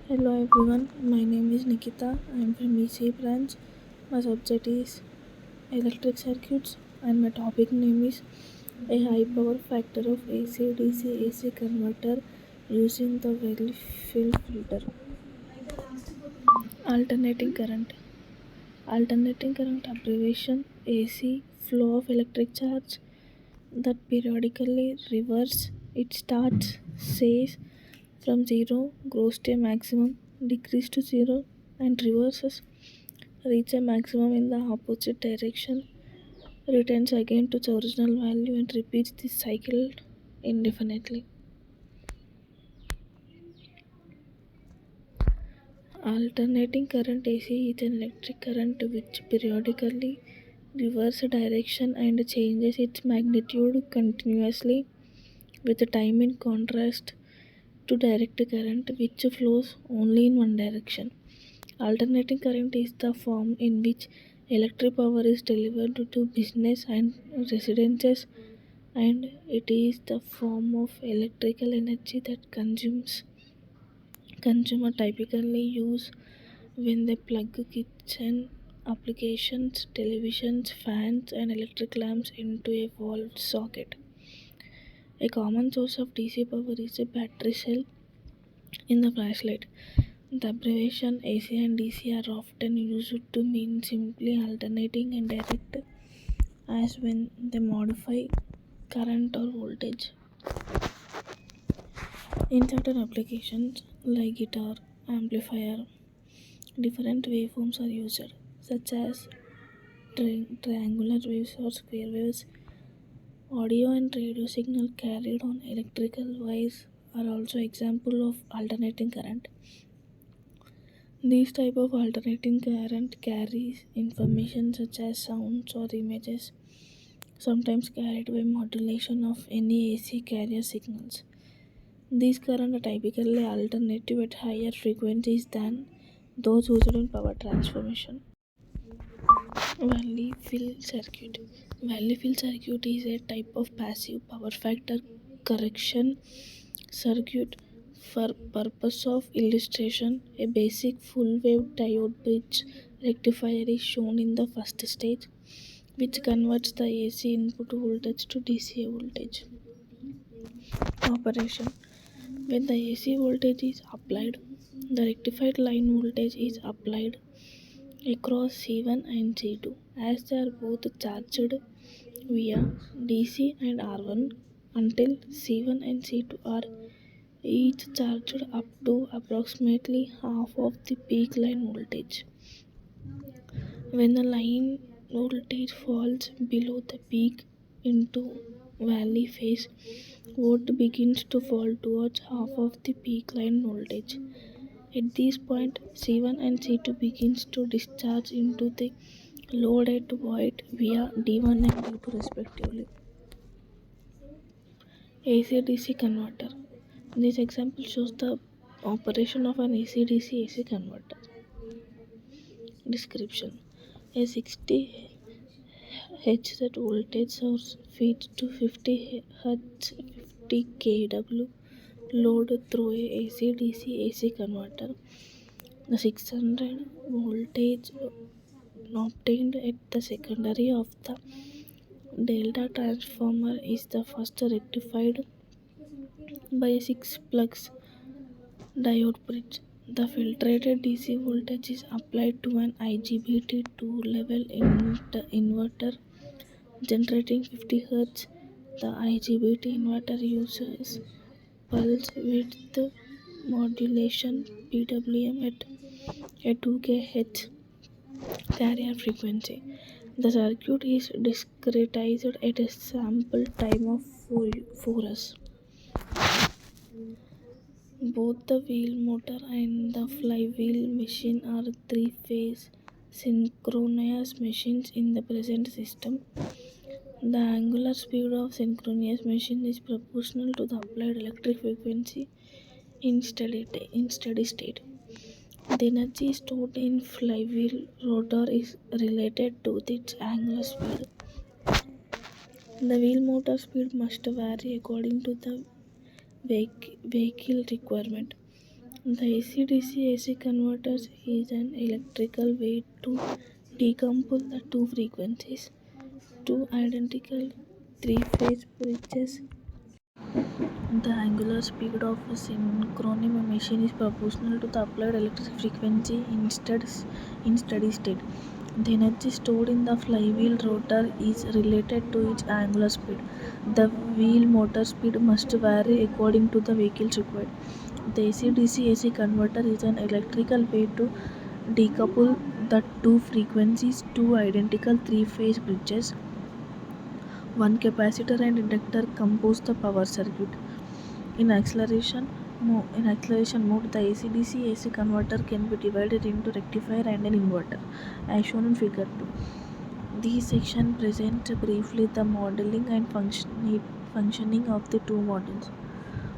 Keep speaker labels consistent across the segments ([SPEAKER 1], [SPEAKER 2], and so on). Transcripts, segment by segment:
[SPEAKER 1] Hello everyone, my name is Nikita. I am from ECE branch. My subject is electric circuits and my topic name is a high power factor of AC converter using the Wellfield filter. Alternating current. Alternating current abbreviation AC, flow of electric charge that periodically reverse. It starts, says, from zero, grows to a maximum, decreases to zero, and reverses, reach a maximum in the opposite direction, returns again to its original value, and repeats this cycle indefinitely. Alternating current AC is an electric current which periodically reverses direction and changes its magnitude continuously with time in contrast to direct current which flows only in one direction. Alternating current is the form in which electric power is delivered to business and residences, and it is the form of electrical energy that consumer typically use when they plug kitchen applications, televisions, fans, and electric lamps into a wall socket. A common source of DC power is a battery cell in the flashlight. The abbreviation AC and DC are often used to mean simply alternating and direct as when they modify current or voltage. In certain applications like guitar amplifier, different waveforms are used, such as triangular waves or square waves. Audio and radio signal carried on electrical wires are also example of alternating current. These type of alternating current carries information such as sounds or images, sometimes carried by modulation of any AC carrier signals. These currents are typically alternative at higher frequencies than those used in power transformation. Valley fill circuit. Valley fill circuit is a type of passive power factor correction circuit. For purpose of illustration, a basic full wave diode bridge rectifier is shown in the first stage, which converts the AC input voltage to DC voltage. Operation. When the AC voltage is applied, the rectified line voltage is applied across C1 and C2 as they are both charged via DC and R1 until C1 and C2 are each charged up to approximately half of the peak line voltage. When the line voltage falls below the peak into valley phase, volt begins to fall towards half of the peak line voltage. At this point, C1 and C2 begins to discharge into the load at void via D1 and D2 respectively. AC-DC converter. This example shows the operation of an AC-DC converter. Description. A 60 Hz voltage source feeds to 50 Hz 50 kW load through a AC-DC converter. The 600 voltage obtained at the secondary of the delta transformer is the first rectified by a 6 plugs diode bridge. The filtrated DC voltage is applied to an IGBT 2 level inverter generating 50 Hz. The IGBT inverter uses pulse width modulation PWM at a 2 kHz carrier frequency. The circuit is discretized at a sample time of 4s. Both the wheel motor and the flywheel machine are three-phase synchronous machines in the present system. The angular speed of synchronous machine is proportional to the applied electric frequency in steady state. The energy stored in flywheel rotor is related to its angular speed. The wheel motor speed must vary according to the vehicle requirement. The AC-DC-AC converter is an electrical way to decouple the two frequencies. Two identical three-phase bridges. The angular speed of a synchronous machine is proportional to the applied electric frequency in steady state. The energy stored in the flywheel rotor is related to its angular speed. The wheel motor speed must vary according to the vehicle's required. The AC-DC-AC converter is an electrical way to decouple the two frequencies. Two identical three-phase bridges. One capacitor and inductor compose the power circuit. In acceleration mode, the AC-DC-AC converter can be divided into rectifier and an inverter, as shown in figure 2. This section presents briefly the modeling and functioning of the two models.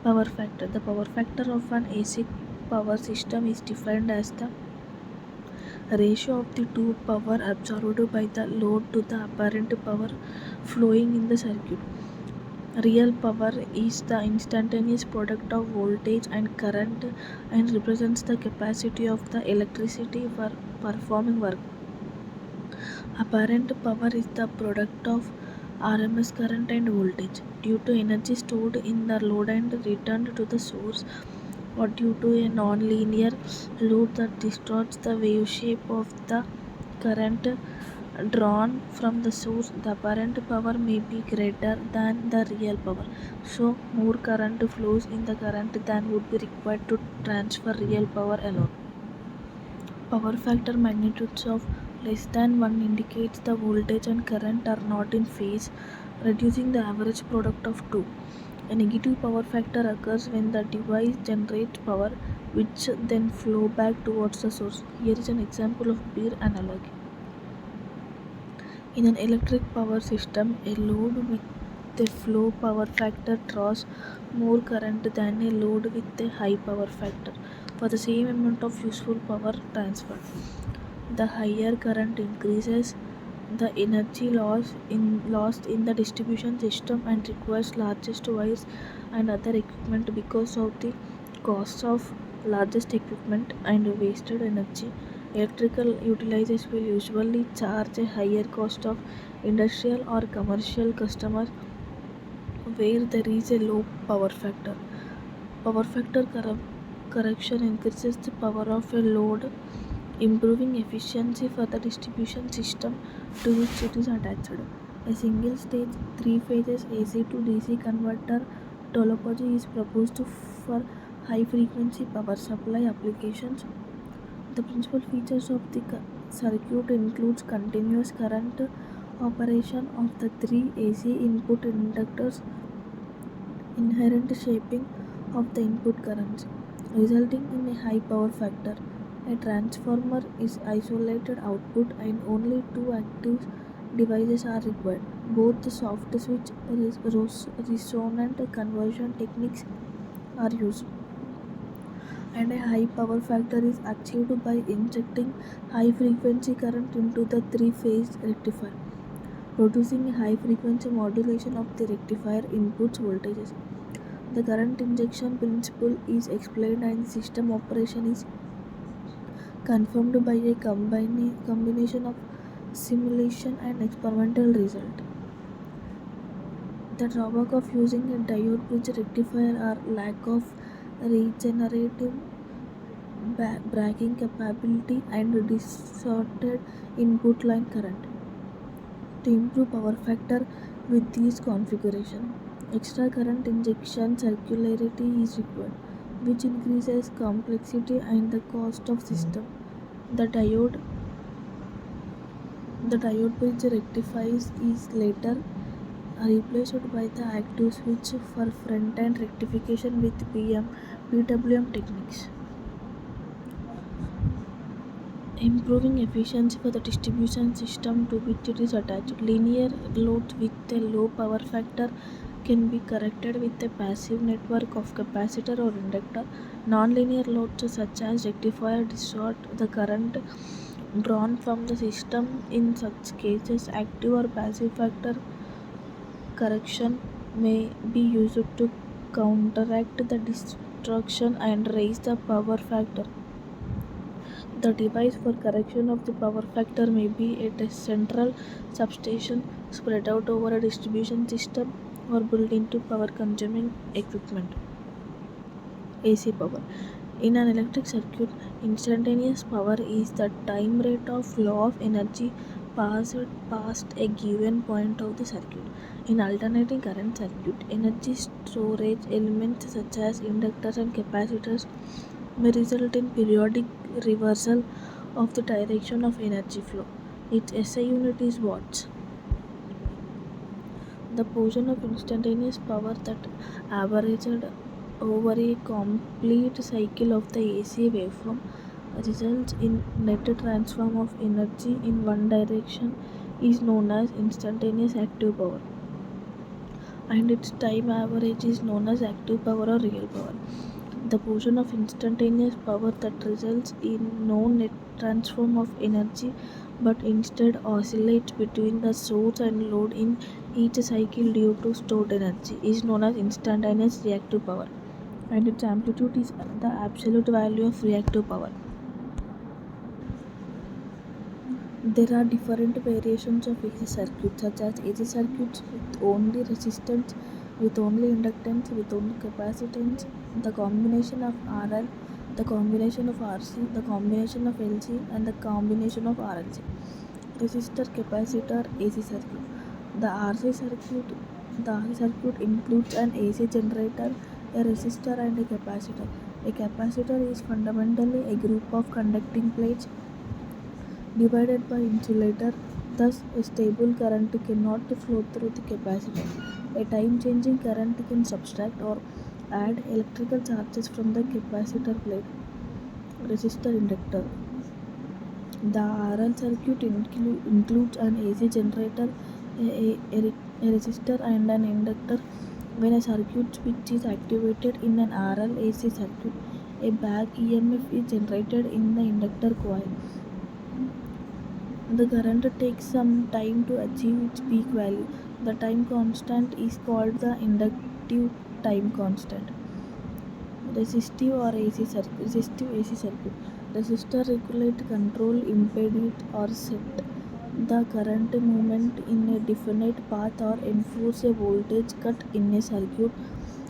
[SPEAKER 1] Power factor. The power factor of an AC power system is defined as the ratio of the two power absorbed by the load to the apparent power flowing in the circuit. Real power is the instantaneous product of voltage and current and represents the capacity of the electricity for performing work. Apparent power is the product of RMS current and voltage due to energy stored in the load and returned to the source, or due to a non-linear load that distorts the wave shape of the current drawn from the source. The apparent power may be greater than the real power, so more current flows in the current than would be required to transfer real power alone. Power factor magnitudes of less than 1 indicates the voltage and current are not in phase, reducing the average product of 2. A negative power factor occurs when the device generates power which then flow back towards the source. Here is an example of Beer analogy. In an electric power system, a load with a low power factor draws more current than a load with a high power factor for the same amount of useful power transferred. The higher current increases the energy lost in the distribution system and requires largest wires and other equipment. Because of the cost of largest equipment and wasted energy, electrical utilizers will usually charge a higher cost of industrial or commercial customers where there is a low power factor. Power factor correction increases the power of a load, improving efficiency for the distribution system to which it is attached. A single stage 3 phases AC to DC converter topology is proposed for high frequency power supply applications. The principal features of the circuit includes continuous current operation of the 3 AC input inductors, inherent shaping of the input currents, resulting in a high power factor. A transformer is isolated output and only two active devices are required. Both the soft switch resonant conversion techniques are used, and a high power factor is achieved by injecting high frequency current into the three-phase rectifier, producing a high frequency modulation of the rectifier inputs voltages. The current injection principle is explained and the system operation is confirmed by a combination of simulation and experimental result. The drawback of using a diode bridge rectifier are lack of regenerative braking capability and distorted input line current. To improve power factor with this configuration, extra current injection circularity is required, which increases complexity and the cost of system. The diode bridge rectifies is later replaced by the active switch for front-end rectification with PWM techniques. Improving efficiency for the distribution system to which it is attached. Linear loads with a low power factor can be corrected with a passive network of capacitor or inductor. Non-linear loads such as rectifier distort the current drawn from the system. In such cases, active or passive factor correction may be used to counteract the instruction and raise the power factor. The device for correction of the power factor may be at a central substation spread out over a distribution system or built into power consuming equipment. AC power. In an electric circuit, instantaneous power is the time rate of flow of energy passed past a given point of the circuit. In alternating current circuit, energy storage elements such as inductors and capacitors may result in periodic reversal of the direction of energy flow. Its SI unit is watts. The portion of instantaneous power that averaged over a complete cycle of the AC waveform results in net transfer of energy in one direction is known as instantaneous active power, and its time average is known as active power or real power. The portion of instantaneous power that results in no net transfer of energy but instead oscillates between the source and load in each cycle due to stored energy is known as instantaneous reactive power, and its amplitude is the absolute value of reactive power. There are different variations of AC circuits, such as AC circuits with only resistance, with only inductance, with only capacitance, the combination of RL, the combination of RC, the combination of LC, and the combination of RLC. Resistor capacitor AC circuit. The RC circuit includes an AC generator, a resistor, and a capacitor. A capacitor is fundamentally a group of conducting plates divided by insulator, thus a stable current cannot flow through the capacitor. A time-changing current can subtract or add electrical charges from the capacitor plate. Resistor inductor. The RL circuit includes an AC generator, a resistor, and an inductor. When a circuit switch is activated in an RL AC circuit, a back EMF is generated in the inductor coil. The current takes some time to achieve its peak value. The time constant is called the inductive time constant. Resistive AC circuit. Resistor regulate, control, impede or set the current movement in a definite path or enforce a voltage cut in a circuit.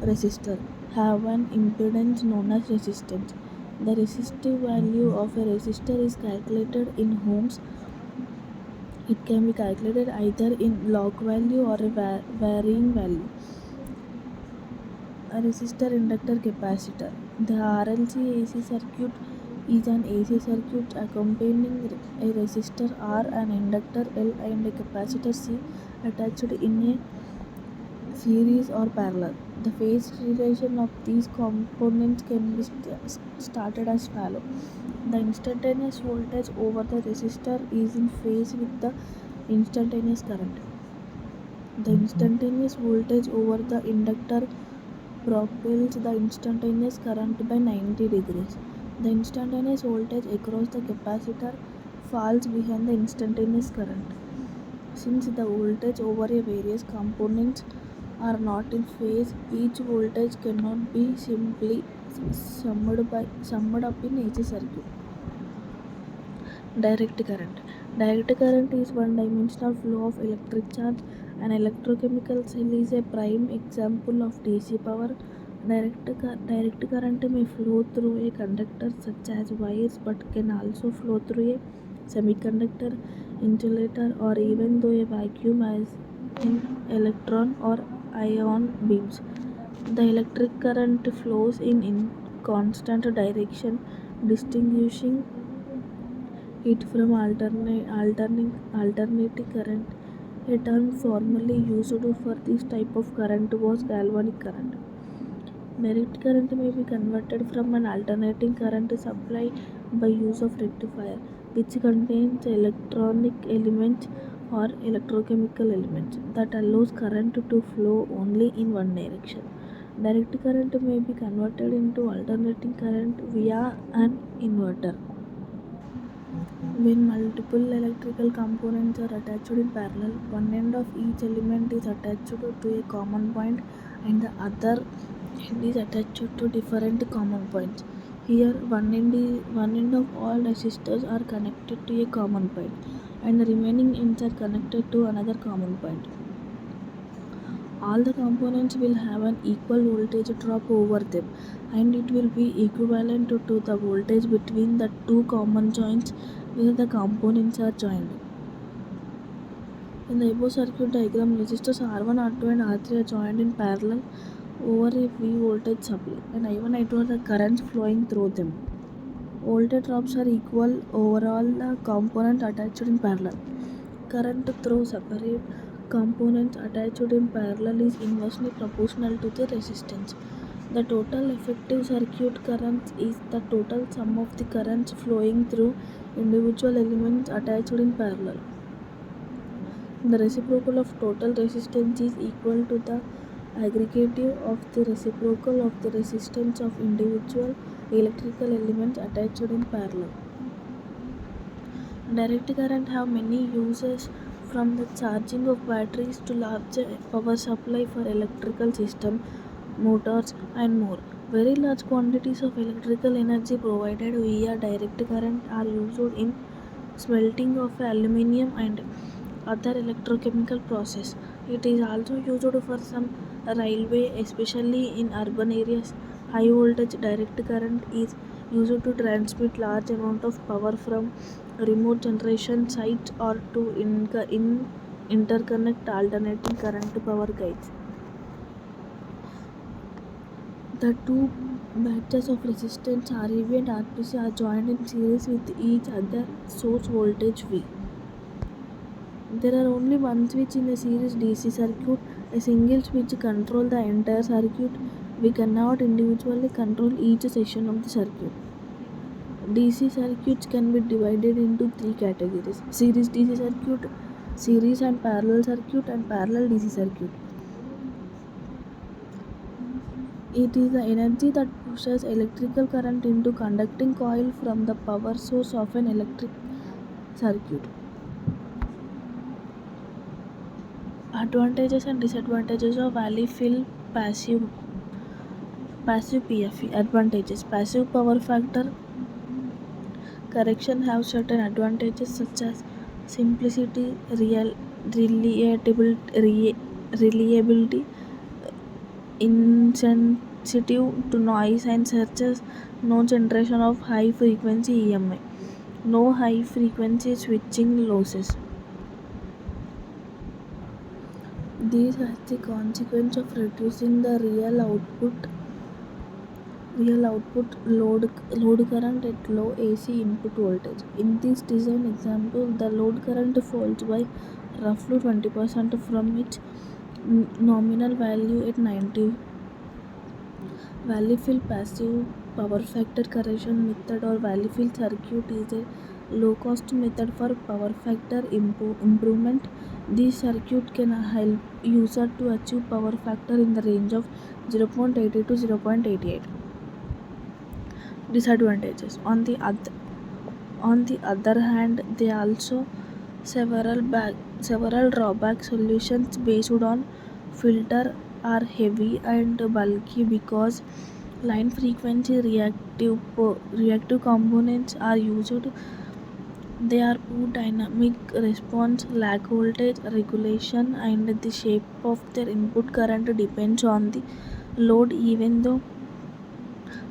[SPEAKER 1] Resistor have an impedance known as resistance. The resistive value of a resistor is calculated in ohms. It can be calculated either in log value or a varying value. A resistor, inductor, capacitor. The RLC AC circuit is an AC circuit accompanying a resistor R, an inductor L, and a capacitor C attached in a series or parallel. The phase relation of these components can be started as follows. The instantaneous voltage over the resistor is in phase with the instantaneous current. The instantaneous voltage over the inductor propels the instantaneous current by 90 degrees. The instantaneous voltage across the capacitor falls behind the instantaneous current. Since the voltage over a various components are not in phase, each voltage cannot be simply summed up in AC circuit. Direct current. Direct current is one-dimensional flow of electric charge. An electrochemical cell is a prime example of DC power. Direct current may flow through a conductor such as wires, but can also flow through a semiconductor, insulator, or even through a vacuum as in electron or ion beams. The electric current flows in constant direction, distinguishing it from alternating current. A term formerly used for this type of current was galvanic current. Direct current may be converted from an alternating current supply by use of rectifier, which contains electronic elements or electrochemical elements that allows current to flow only in one direction. Direct current may be converted into alternating current via an inverter. When multiple electrical components are attached in parallel, one end of each element is attached to a common point and the other end is attached to different common points. Here, one end of all resistors are connected to a common point, and the remaining ends are connected to another common point. All the components will have an equal voltage drop over them, and it will be equivalent to the voltage between the two common joints where the components are joined. In the above circuit diagram, resistors R1, R2 and R3 are joined in parallel over a V voltage supply, and I1, I2 are the currents flowing through them. Voltage drops are equal over all the components attached in parallel. Current through separate components attached in parallel is inversely proportional to the resistance. The total effective circuit current is the total sum of the currents flowing through individual elements attached in parallel. The reciprocal of total resistance is equal to the aggregate of the reciprocal of the resistance of individual electrical elements attached in parallel. Direct current have many uses, from the charging of batteries to large power supply for electrical system, motors and more. Very large quantities of electrical energy provided via direct current are used in smelting of aluminium and other electrochemical process. It is also used for some railway, especially in urban areas. High voltage direct current is used to transmit large amount of power from remote generation sites or to interconnect alternating current power guides. The two batches of resistance REB and RPC are joined in series with each other source voltage V. There are only one switch in the series DC circuit. A single switch controls the entire circuit. We cannot individually control each section of the circuit. DC circuits can be divided into three categories: series DC circuit, series and parallel circuit, and parallel DC circuit. It is the energy that pushes electrical current into conducting coil from the power source of an electric circuit. Advantages and disadvantages of valley fill passive PFE. Advantages: passive power factor correction have certain advantages such as simplicity, reliability, insensitive to noise and surges, no generation of high frequency EMI, no high frequency switching losses. This has the consequence of reducing the real output load current at low AC input voltage. In this design example, the load current falls by roughly 20% from its nominal value at 90. Valley fill passive power factor correction method or valley fill circuit is a low cost method for power factor improvement. This circuit can help user to achieve power factor in the range of 0.80 to 0.88. Disadvantages: on the other hand, there are also several drawback. Solutions based on filter are heavy and bulky because line frequency reactive components are used. They are poor dynamic response, lack voltage regulation, and the shape of their input current depends on the load. Even though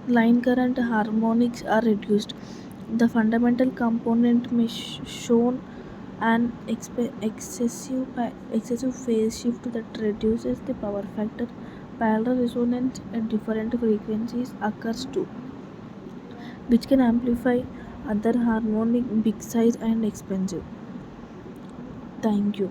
[SPEAKER 1] line current harmonics are reduced, the fundamental component may show an excessive phase shift that reduces the power factor. Parallel resonance at different frequencies occurs too, which can amplify other harmonic big size and expensive. Thank you.